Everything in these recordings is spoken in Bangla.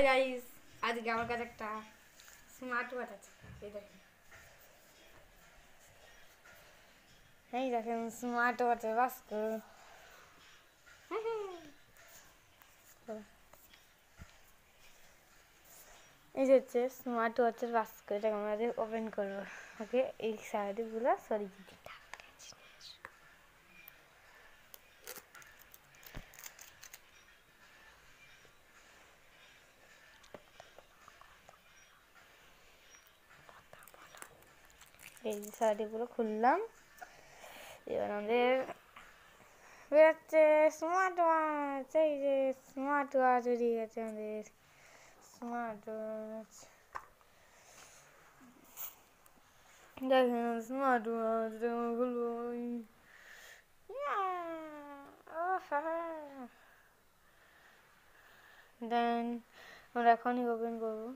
হাই গাইস, আজকে আমার কাছে একটা স্মার্ট ওয়াচ আছে। এই দেখেন স্মার্ট ওয়াচের বাস্ক। এই যে হচ্ছে স্মার্ট ওয়াচের বাস্ক, এটাকে আমাদের ওপেন করবো। ওকে, এই সাইডগুলো সরিয়ে দিই। এই শাড়িগুলো খুললাম, এবার আমাদের বেরোচ্ছে স্মার্ট ওয়াচ। এই যে স্মার্ট ওয়াচ বেরিয়ে গেছে আমাদের স্মার্ট ওয়াচ। দেখেন স্মার্ট ওয়াচ খুলবো। দেন আমরা এখনই ওপেন করবো।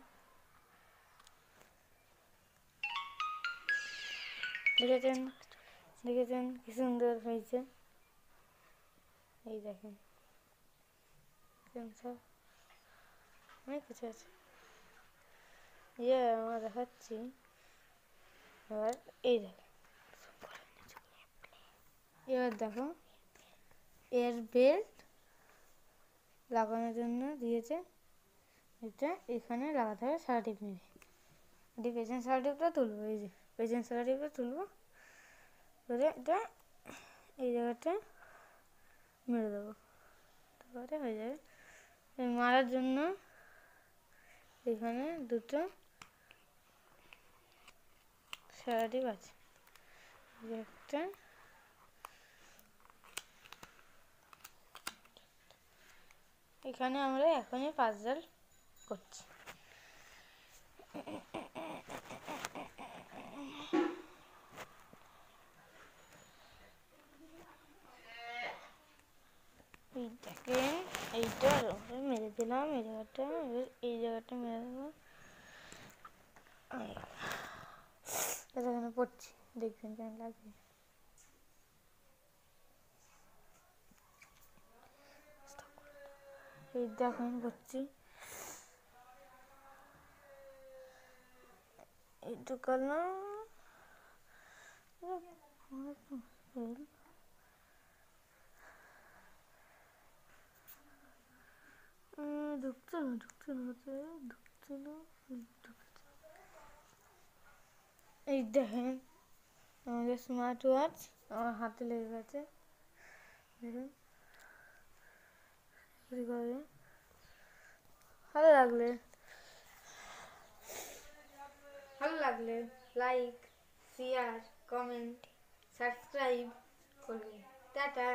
দেখেছেন দেখেছেন কি সুন্দর হয়েছে। এই দেখেন সব অনেক কিছু আছে। আমরা দেখাচ্ছি। এবার এই দেখেন, এবার দেখো এর বেল্ট লাগানোর জন্য দিয়েছে। এটা এখানে লাগাতে হবে সারা টিপ মেরে। এটি পেছন সারা টিপটা তুলবো। এই যে পেছন সারা টিপটা তুলবো, ধরে এটা এই জায়গাটা মেরে দেবো, তারপরে হয়ে যাবে। মারার জন্য এখানে দুটো সারা টিপ আছে। একটা এখানে আমরা এখনই পাজল করছি। এই দেখেন এইটা মেরে দিলাম, এই জায়গাটা, এই জায়গাটা মেরে দেবো। এখানে পড়ছি, দেখবেন কেমন লাগবে। এই দেখেন পড়ছি, এইটু করলাম। ঢুকছে না ঢুকছে না। এই দেখেন আমাদের স্মার্ট ওয়াচ আমার হাতে লেগে গেছে। দেখুন ভালো লাগলে লাইক, শেয়ার, কমেন্ট, সাবস্ক্রাইব করবেন। টাটা।